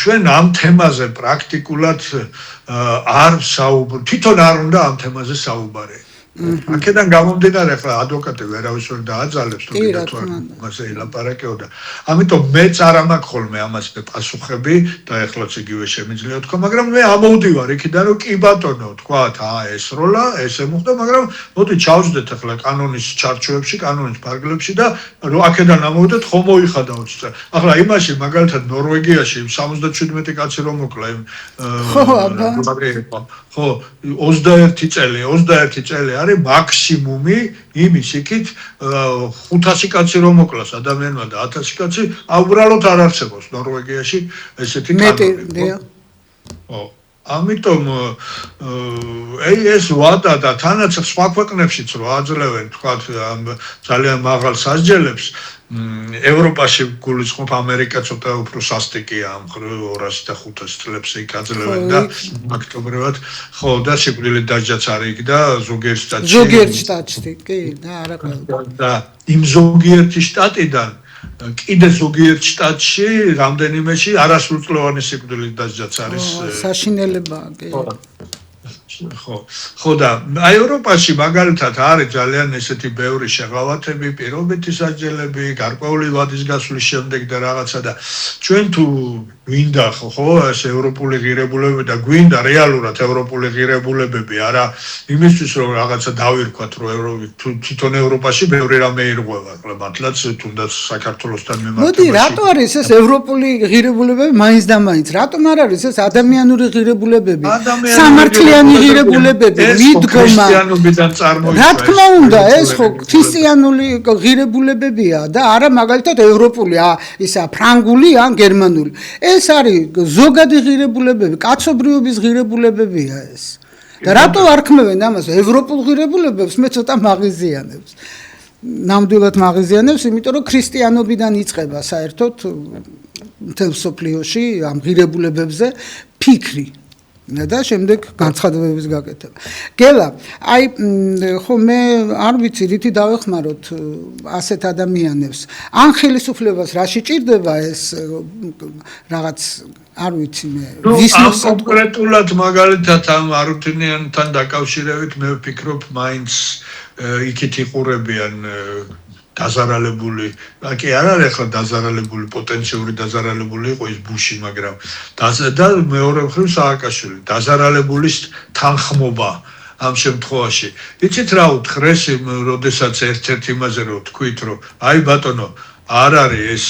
ჩვენ ამ თემაზე პრაქტიკულად არ საუბრობთ თვითონ არ უნდა ამ თემაზე საუბარი აქედან გამომდინარე ახლა ადვოკატი ვერავის ვერ დააძალებს თუ კიდევ თუ მასე ილაპარაკეოდა ამიტომ მეც არ ამაქვს ხოლმე ამაზე პასუხები და ეხლაც იგივე შემიძლია თქვა მაგრამ მე ამოვდივარ იქიდან რომ კი ბატონო თქვათ ეს როლა ესე მოხდა მაგრამ მოდი ჩავждეთ ახლა კანონის ჩარჩოებში კანონის ფარგლებში და რომ აქედან ამოვიდეთ ხომ მოიხადაოთ ახლა იმაში მაგალითად ნორვეგიაში 77 კაცი რომ მოკლა ხო 21 წელი არის მაქსიმუმი იმის იქით 500 კაცი რომ მოკლას ადამიანმა და 1000 კაცი უბრალოდ არ არსებობს ნორვეგიაში ესეთი კანონი. ხო. ამიტომ ეს ვადა და თანაც სხვა ქვეყნებშიც რო აძლევენ თქვა ძალიან მაღალ სასჯელებს ევროპაში გულისხმობ ამერიკა ცოტა უფრო სასტიკია ამ 200 და 500 წლებს იქ აძლევენ და ფაქტობრივად ხო და სიკვდილით დასჯაც არის იქ და ზოგიერთ შტატში კი და არა და იმ ზოგიერთი შტატიდან კიდე ზოგიერთ შტატში რამდენიმეში არასრულწლოვანი სიკვდილით დასჯაც არის საშინელება კი ხო და აი ევროპაში მაგალითად არის ძალიან ესეთი ბევრი შეღავათები, პირობითი სასჯელები, გარკვეული ვადის გასვლის შემდეგ და რაღაცა და ჩვენ თუ გვინდა ხო ეს ევროპული ღირებულებები და გვინდა რეალურად ევროპული ღირებულებები არა იმისთვის რომ რაღაცა დავირქვათ რომ თვითონ ევროპაში ბევრი რამე ირღვევა, ახლა მართლაც თუნდაც საქართველოსთან მიმართებაში. მოდი, რატო არის ეს ევროპული ღირებულებები მაინც და მაინც? რატომ არ არის ეს ადამიანური ღირებულებები? სამართლიანი ღირებულებები მიდგომა ქრისტიანობიდან წარმოიშვა. რა თქმა უნდა, ეს ხო ქრისტიანული ღირებულებებია და არა მაგალითად ევროპული, ისა ფრანგული ან გერმანული. ეს არის ზოგადი ღირებულებები, კაცობრიობის ღირებულებებია ეს. და რატო არქმევენ ამას ევროპულ ღირებულებებს? მე ცოტა მაღიზიანებს. ნამდვილად მაღიზიანებს, იმიტომ რომ ქრისტიანობიდან იწყება საერთოდ მთელ სოფლიოში ამ ღირებულებებზე ფიქრი და შემდეგ განცხადებების გაკეთება. გელა, აი ხო მე არ ვიცი რითი დავეხმაროთ ასეთ ადამიანებს. ან ხელისუფლებას რაში ჭირდება ეს რაღაც არ ვიცი მე ვისნოს კონკრეტულად მაგალითად ამ არუთინიანთან დაკავშირებით მე ვფიქრობ მაინც იქით იყურებიან დაზარალებული, კი არ არის ახლა დაზარალებული, პოტენციური დაზარალებული იყო ის ბუში, მაგრამ და მეორე მხრივ სააკაშვილი, დაზარალებულის თანხმობა ამ შემთხვევაში. იცით რა უთხრეს, როდესაც ერთ-ერთ იმაზე რომ თქვით, რომ აი ბატონო, არ არის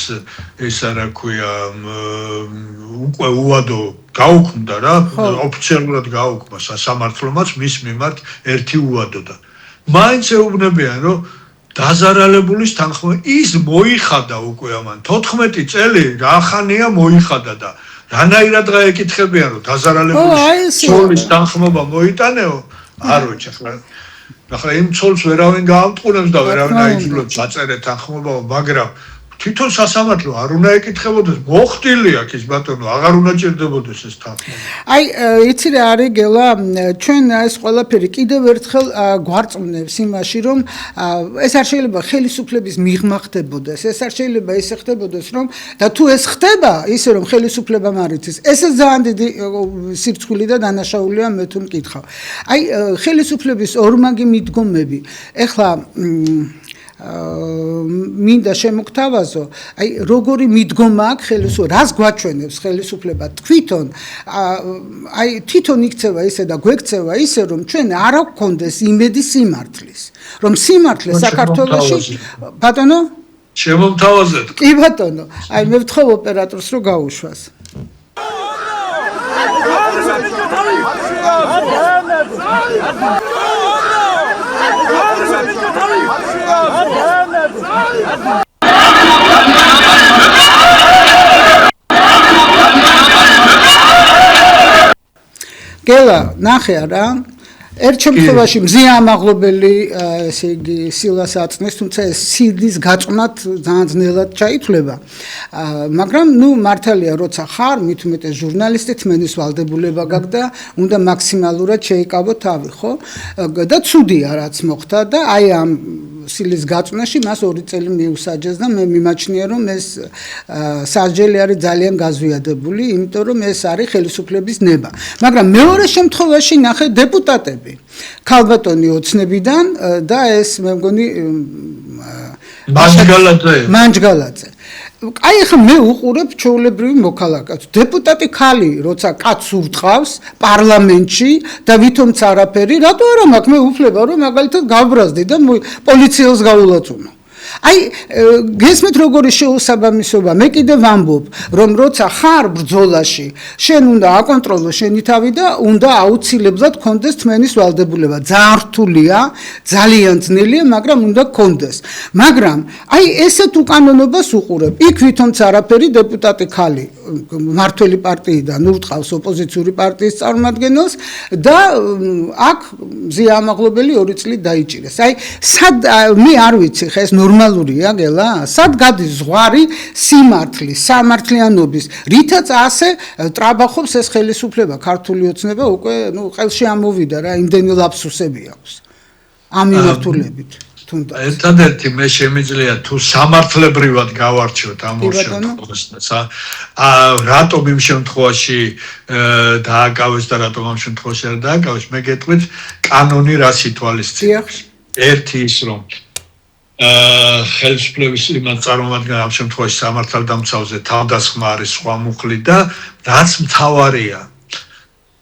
ეს რა ქვია, უკვე უადო გაუქმდა რა, ოფიციალურად გაუქმა სასამართლომაც მის მიმართ ერთი უადო და მაინც ეუბნებიან, რომ დაზარალებულის თანხმობა ის მოიხადა უკვე ამან 14 წელი რახანია მოიხადა და რანაირად გაეკითხებიან რომ დაზარალებულის ცოლის თანხმობა მოიტანეო არ ვიცი ახლა იმ ცოლს ვერავინ გაამტყუნებს და ვერავინ აიძულებს დაწერეთ თანხმობა მაგრამ თვითონ სასამართლო არ უნდა ეკითხებოდეს მოხდილი აქ ის ბატონო აღარ უნდა ჭირდებოდეს ეს თანხმობა აი იცი რა არის გელა ჩვენ ეს ყველაფერი კიდევ ერთხელ გვარწმუნებს იმაში რომ ეს არ შეიძლება ხელისუფლების მიღმა ხდებოდეს ეს არ შეიძლება ისე ხდებოდეს რომ და თუ ეს ხდება ისე რომ ხელისუფლება მარიცის ეს ძალიან დიდი სირცხვილი და დანაშაულია მე თუ მკითხავ აი ხელისუფლების ორმაგი მიდგომები ეხლა მინდა შემოგთავაზო, აი როგორი მიდგომა აქვს ხელისუფლებას, რას გვაჩვენებს ხელისუფლება თვითონ, აი თვითონ იქცევა ისე და გვექცევა ისე, რომ ჩვენ არ გვქონდეს იმედი სიმართლის, რომ სიმართლე საქართველოში, ბატონო? შემომთავაზეთ. კი ბატონო, აი მე ვთხოვ ოპერატორს რომ გაუშვას. გელა ნახე რა ერთ შემთხვევაში მზია ამაღლობელი ესე იგი სილას აწნეს თუმცა ეს სილის გაწვნათ ძალიან ძნელად ჩაითვლება მაგრამ ნუ მართალია როცა ხარ მით უმეტეს ჟურნალისტი თმენის ვალდებულება გაქვს და უნდა მაქსიმალურად შეიკავო თავი ხო და ცუდია რაც მოხდა და აი ამ სილის გაწვნაში მას 2 წელი მიუსაჯეს და მე მიმაჩნია რომ ეს სასჯელი არის ძალიან გაზვიადებული იმიტომ რომ ეს არის ხელისუფლების ნება მაგრამ მეორე შემთხვევაში ნახე დეპუტატები ქალბატონი ოცნებიდან და ეს მე მგონი მანჯგალაძე აი ახლა მე უყურებ ჩვეულებრივი მოქალაქეებს დეპუტატი ხალი როცა კაცს ურტყავს პარლამენტში და ვითომც არაფერი რატო არა მაქვს მე უფლება რომ მაგალითად გავბრაზდი და პოლიციელს გავულაწუნო აი გესმით როგორი შეუსაბამისობა მე კიდე ვამბობ რომ როცა ხარ ბრძოლაში შენ უნდა აკონტროლო შენი თავი და უნდა აუცილებლად გქონდეს თმენის ვალდებულება ძალიან რთულია ძალიან ძნელია მაგრამ უნდა გქონდეს მაგრამ აი ესეთ უკანონობას უყურებ იქ ვითომც არაფერი დეპუტატი ხალი მართველი პარტიიდან ურტყავს ოპოზიციური პარტიის წარმომადგენელს და აქ მზია ამაღლობელი 2 წლით დაიჭირეს აი სად მე არ ვიცი ხა ეს ნორმალურია გელა სად გადის ზღვარი სიმართლის სამართლიანობის რითაც ასე ტრაბახობს ეს ხელისუფლება ქართული ოცნება უკვე ნუ ყელში ამოვიდა რა იმდენი ლაფსუსები აქვს ამ მიმართულებით ერთადერთი მე შემიძლია თუ სამართლებრივად გავარჩიოთ ამ ორ შემთხვევას რატომ იმ შემთხვევაში დააკავეს და რატომ ამ შემთხვევაში არ დააკავეს მე გეტყვით კანონი რას ითვალისწინებს ერთი ის რომ ხელისუფლების იმან წარმომადგენელი ამ შემთხვევაში სამართალდამცავზე თავდასხმა არის სხვა მუხლი და რაც მთავარია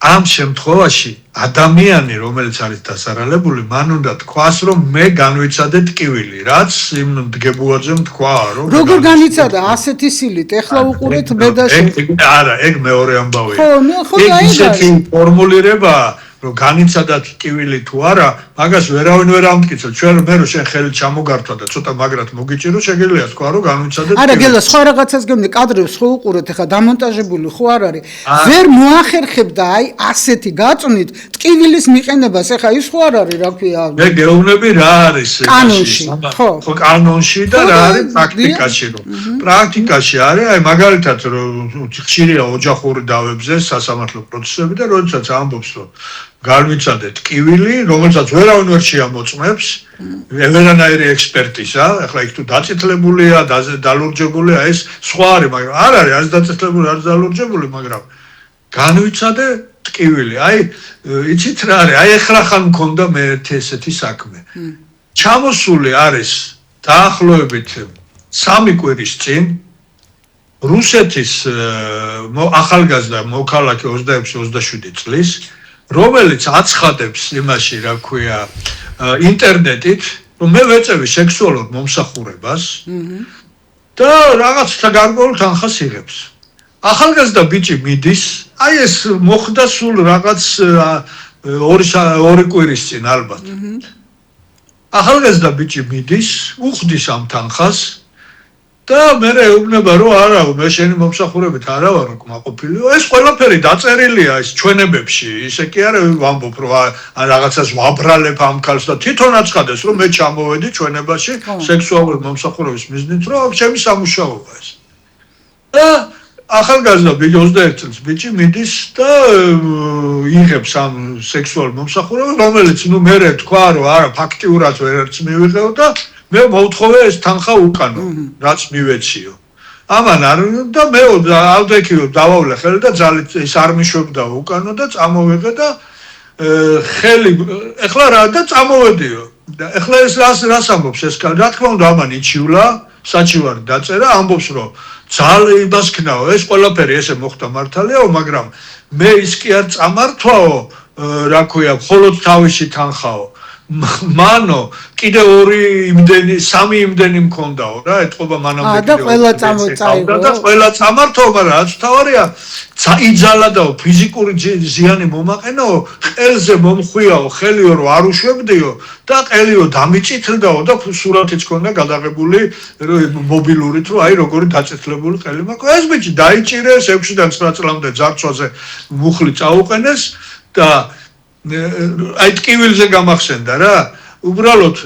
ამ შემთხვევაში ადამიანი რომელიც არის დასარალებული მან უნდა თქვას რომ მე განვიცადე ტკივილი რაც იმ დგებუაძემ თქვა რომ როგორ განიცადა ასეთი სილით ეხლა უყურეთ მე და არა ეგ მეორე ამბავია ხო ნუ ხო ისეთი ფორმულირება რომ განიცადათ ტკივილი თუ არა, მაგას ვერავინ ვერ ამტკიცებს. ჩვენ მე რომ შენ ხელით ჩამოგართვა და ცოტა მაგრად მოგიჭირო, შეგიძლია თქვა რომ განიცადეთ. არა, გელა სხვა რაღაცას გემნი კადრებს ხო უყურეთ, ეხა დამონტაჟებული ხო არ არის. ვერ მოახერხებდა აი ასეთი გაწვნით ტკივილის მიყენებას, ეხა ის ხო არ არის, რა ქვია. მე გეუბნები რა არის კანონში, ხო. ხო, კანონში და რა არის პრაქტიკაში, რომ პრაქტიკაში არის, აი მაგალითად რომ ხშირია ოჯახური დავებზე სასამართლო პროცესები და როდესაც ამბობს რომ განვიცადეთ ტკივილი, რომელსაც ვერავინ ვერ შეამოწმებს, ვერანაირი ექსპერტიზა, ახლა იქ თუ დაწითლებულია, დალურჯებულია, ეს სხვა არის, მაგრამ არ არის არც დაწითლებული, არც დალურჯებული, მაგრამ განვიცადე ტკივილი. აი, იცით რა არის? აი ახლა ხან მქონდა მე ესეთი საქმე. ჩამოსული არის დაახლოებით 3 კვირის წინ რუსეთის ახალგაზრდა მოქალაქე 26-27 წლის, რომელიც აცხადებს იმაში, რა ქვია, ინტერნეტით, რომ მე ვეწევი სექსუალურ მომსახურებას და რაღაცა გარკვეულ თანხას იღებს. ახალგაზრდა ბიჭი მიდის, აი ეს მოხდა სულ რაღაც 2 კვირის წინ ალბათ. ახალგაზრდა ბიჭი მიდის, უხდის ამ თანხას და მე ეუბნება რომ არა, მე შენი მომსახურებით არა ვარ უკმაყოფილი. ეს ყველაფერი დაწერილია ის ჩვენებებში, ისე კი არა ვამბობ რომ რაღაცას ვაბრალებ ამ ქალს და თვითონ აცხადეს რომ მე ჩამოვედი ჩვენებაში სექსუალური მომსახურების მიზნით, რომ ჩემი სამუშაოა ეს. და ახალგაზრდა ბიჭი 21 წლის ბიჭი მიდის და იღებს ამ სექსუალურ მომსახურებას, რომელიც ნუ მე თქვა რომ არა ფაქტიურად ვერც მივიღეო და მე მოვთხოვე ეს თანხა უკანო, რაც მივეციო. ამან არ და მე ავდექიო დავავლე ხელი და ძალით ის არ მიშვებდა უკანო და წამოვიღე და ხელი ეხლა რა და წამოვედიო. და ეხლა ეს რას ამბობს ეს კაცი? რა თქმა უნდა ამან იჩივლა, საჩივარი დაწერა, ამბობს რომ ძალიან იმასქნაო, ეს ყველაფერი ესე მოხდა მართალიაო, მაგრამ მე ის კი არ წამართვაო, რა ქვია, მხოლოდ თავისი თანხაო. მანო კიდე 3 იმდენი მქონდაო რა, ეთყობა მანამდე და ყველა წამოწაიღო და ყველა წამართო, მაგრამ რაც თავარია, იძალადაო, ფიზიკური ზიანი მომაყენაო, ყელზე მომხვიაო, ხელიო რომ არ უშვებდიო და ყელიო დამიწითლდაო და სურათიც ქონდა გადაღებული მობილურით, რომ აი როგორი დაწითლებული ყელი მაქვს. ეს ბიჭი დაიჭირეს 6-დან 9 წლამდე ძარცვაზე მუხლი წაუყენეს და აი ტკივილზე გამახსენდა რა. უბრალოდ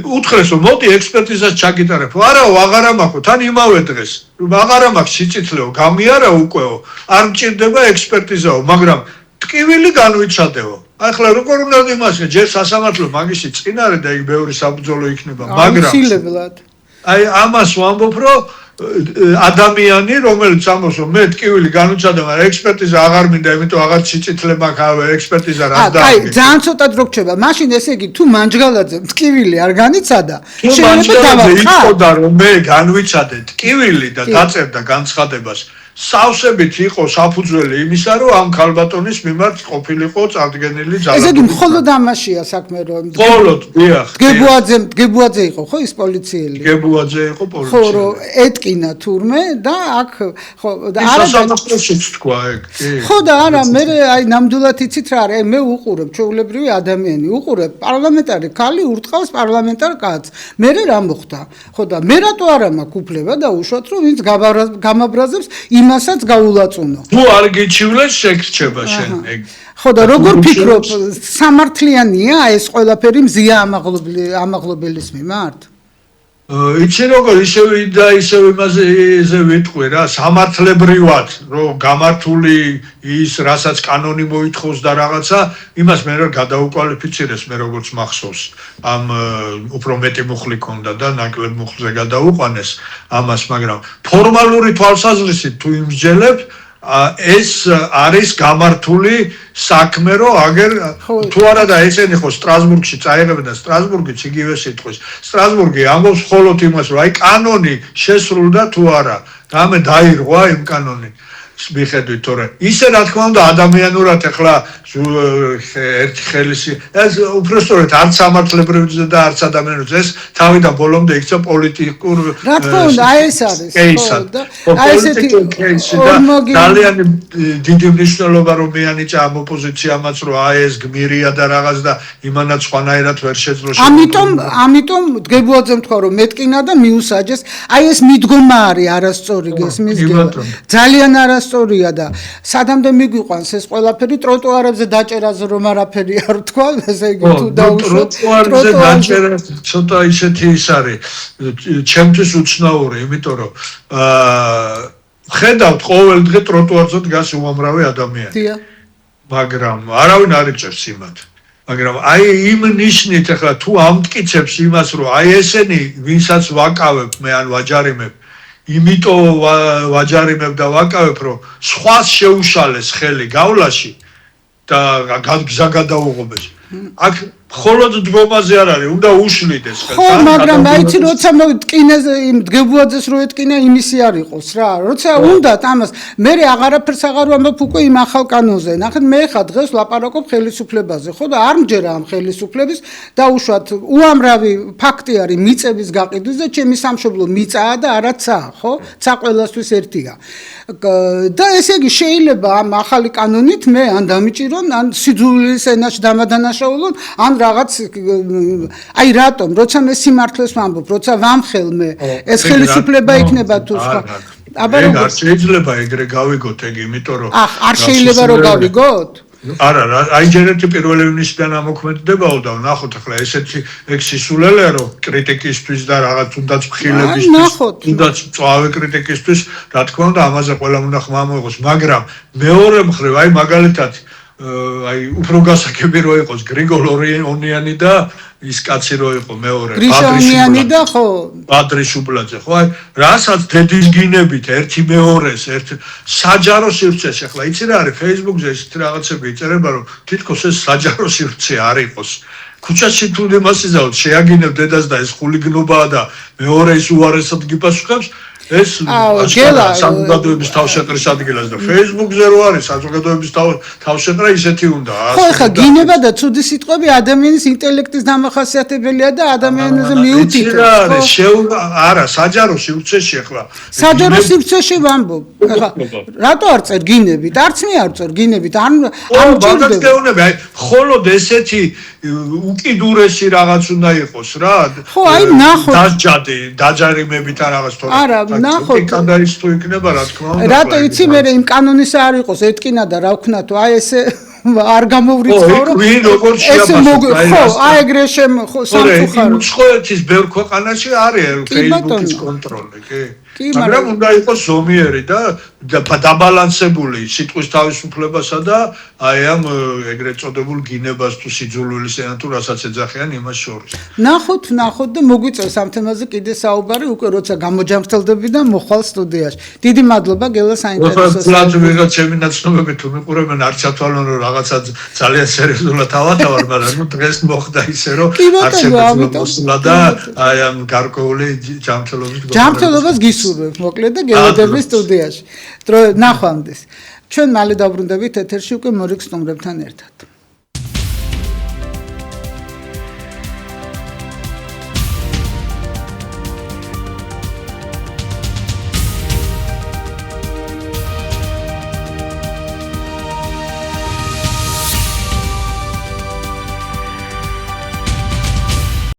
უთხრეს რომ მოდი ექსპერტიზას ჩაგიტარებ. არაო, აღარა მაქვს, თან იმავე დღეს. აღარა მაქვს სიცითლეო, გამიარა უკვე, არ მჭირდება ექსპერტიზაო, მაგრამ ტკივილი განვიცადეო. ახლა როგორ უნდა იმასე, ჯერ სასამართლო მაგისი წინ არის და იქ ბევრი საბრძოლო იქნება, მაგრამ აი ამას ვამბობ რომ ადამიანი, რომელიც ამბობს რომ მე ტკივილი განვიცადე, მაგრამ ექსპერტიზა აღარ მინდა, იმიტომ აღარ სიცითლე მაქვს, ექსპერტიზა რა და აი, ძალიან ცოტა დრო რჩება. მაშინ ესე იგი თუ მანჯგალაძე ტკივილი არ განიცადა, შეიძლება დავახარ. იცოდა რომ მე განვიცადე ტკივილი და დაწერდა განცხადებას. სავსებით იყო საფუძველი იმისა, რომ ამ ქალბატონის მიმართ ყოფილიყო წარდგენილი ძალადობა. ესე იგი მხოლოდ ამაშია საქმე რომ მხოლოდ, დიახ. გებუაძე იყო ხო ის პოლიციელი? გებუაძე იყო პოლიციელი. ხო, რომ ეტკინა თურმე და აქ ხო და არა სასამართლოშიც თქვა ეგ. ხო და არა, მე აი ნამდვილად იცით რა არის, მე უყურებ ჩვეულებრივი ადამიანი, უყურებ პარლამენტარი ქალი ურტყავს პარლამენტარ კაცს. მე რა მოხდა? ხო და მე რატო არა მაქვს უფლება და უშუალოდ რომ ვინც გამაბრაზებს იმასაც გაულაწუნო. თუ არ გიჩივლეს შეგრჩება შენ ეგ. ხო და როგორ ფიქრობ, სამართლიანია ეს ყველაფერი მზია ამაღლობელის მიმართ? იცი როგორ ისევ იმაზე ვიტყვი რა, სამართლებრივად რომ გამართული ის რასაც კანონი მოითხოვს და რაღაცა, იმას მე რა გადაუკვალიფიცირეს, მე როგორც მახსოვს, ამ უფრო მეტი მუხლი ქონდა და ნაკლებ მუხლზე გადაუყვანეს ამას, მაგრამ ფორმალური თვალსაზრისით თუ იმსჯელებ, ეს არის გამართული საქმე, რომ აგერ თუ არა და ესენი ხო სტრასბურგში წაიღებენ და სტრასბურგიც იგივე სიტყვის. სტრასბურგი ამბობს მხოლოდ იმას, რომ აი კანონი შესრულდა თუ არა. რამე დაირღვა იმ კანონი. მიხედვით, თორე ისე რა თქმა უნდა ადამიანურად ახლა ერთი ხელისი ეს უბრალოდ არც სამართლებრივი და არც ადამიანური ეს თავიდან ბოლომდე იქცა პოლიტიკურ რა თქმა უნდა აი ეს არის აი ესეთი ძალიან დიდი მნიშვნელობა რომ მიანიჭა ამ ოპოზიციამაც რომ აი ეს გმირია და რაღაც და იმანაც სხვანაირად ვერ შეძლო ამიტომ დგებუაძემ თქვა რომ მეტკინა და მიუსაჯეს აი ეს მიდგომა არის არასწორი გესმის ძალიან არასწორია და სადამდე მიგვიყვანს ეს ყველაფერი ტროტუარებზე დაჭერაზე რომ არაფერი არ თქვა ესე იგი თუ დაუშვათ ტროტუარებზე დაჭერა ცოტა ისეთი ის არის ჩემთვის უცნაური იმიტომ რომ ხედავთ ყოველ დღე ტროტუარზე დგას უამრავი ადამიანი მაგრამ არავინ არ იჭერს იმათ მაგრამ აი იმ ნიშნით ახლა თუ ამტკიცებს იმას რომ აი ესენი ვინცაც ვაკავებ მე ან ვაჯარიმებ იმიტომ ვაჯარიმებ და ვაკავებ რომ სხვას შეუშალეს ხელი გავლაში და გზა გადაუღობეს აქ მხოლოდ დგომაზე არ არის უნდა უშლიდეს ხელს ხო მაგრამ აიცი როცა მოვიტკინეს იმ დგებუაძეს რო ეთკინა იმისი არ იყოს რა როცა უნდათ ამას მე აღარაფერს აღარ ვამბობ უკვე იმ ახალ კანონზე ნახეთ მე ხა დღეს ვლაპარაკობ ხელისუფლებაზე ხო და არ მჯერა ამ ხელისუფლების დაუშვათ უამრავი ფაქტი არის მიწების გაყიდვის და ჩემი სამშობლო მიწაა და არა ცა ხო ცა ყველასთვის ერთია და ესე იგი შეიძლება ამ ახალი კანონით მე ან დამიჭირონ ან სიძულვილის ენაში დამადანაშაულონ ან რაღაც აი რატომ როცა მე სიმართლეს ვამბობ როცა ვამხელმე ეს ხელისუფლება იქნება თუ სხვა აბა არ შეიძლება ეგრე გავიგოთ ეგ იმიტომ რომ არ შეიძლება რომ გავიგოთ არა აი ჯერეთი პირველი ივნისიდან ამოქმედებაო და ნახოთ ახლა ესეთი ეგ სისულელეა რომ კრიტიკისთვის და რაღაც თუნდაც მხილებისთვის თუნდაც წვავე კრიტიკისთვის რა თქმა უნდა ამაზე ყველამ უნდა ხმა მოიღოს მაგრამ მეორე მხრივ აი მაგალითად აი უფრო გასაგები რო იყოს გრიგოლ ორონიანი და ის კაცი რო იყო მეორე გრიშონიანი და ხო ბადრიშუბლაძე ხო აი რასაც დედის გინებით ერთი მეორეს ერთ საჯარო სივრცეში ახლა იცი რა არის Facebook-ზე ისეთი რაღაცები იწერება რომ თითქოს ეს საჯარო სივრცე არ იყოს ქუჩაში თუ იმას იზავთ შეაგინებ დედას და ეს ხულიგნობაა და მეორე ის უარესად გიპასუხებს ეს საზოგადოების თავშეყრის ადგილას და Facebook-ზე რო არის საზოგადოების თავშეყრა ისეთი უნდა ხო ხა გინება და ცუდი სიტყვები ადამიანის ინტელექტის დამახასიათებელია და ადამიანზე მიუთითებს არა საჯარო სივრცეში ახლა საჯარო სივრცეში ვამბობ ხა რატო არ წერ გინებით არც მე არ წერ გინებით არ მჭირდება აი მხოლოდ ესეთი უკიდურესი რაღაც უნდა იყოს რა ხო აი ნახოთ დაჯარიმებით ან რაღაც თორე არა ნახოთ კანდარის თუ იქნება რა თქმა უნდა რატო იცი მე იმ კანონის არ იყოს ეთკინა და რა ვქნათო აი ესე არ გამოვრიცხავ რომ ეს ხო აი ეგრე სამწუხარო უცხოეთის ბევრ ქვეყანაში არის Facebook-ის კონტროლი კი მაგრამ უნდა იყოს ზომიერი და დაბალანსებული სიტყვის თავისუფლებასა და აი ამ ეგრეთ წოდებულ გინებას თუ სიძულვილის ენა თუ რასაც ეძახიან იმას შორის. ნახოთ და მოგვიწევს ამ თემაზე კიდე საუბარი უკვე როცა გამოჯამრთელდები და მოხვალ სტუდიაში. დიდი მადლობა გელა საინტერესო. ფლად ვიღაც ჩემი ნაცნობები თუ მიყურებენ არ ჩათვალონ რომ რაღაცა ძალიან სერიოზულად ავათავარ, მაგრამ ნუ დღეს მოხდა ისე რომ არ შემოწმებოსლა და აი ამ გარკვეული ჯამრთელობას გისურვებ მოკლედ და გელოდები სტუდიაში. ნახვამდის. ჩვენ მალე დავბრუნდებით ეთერში უკვე მორიგ სტუმრებთან ერთად.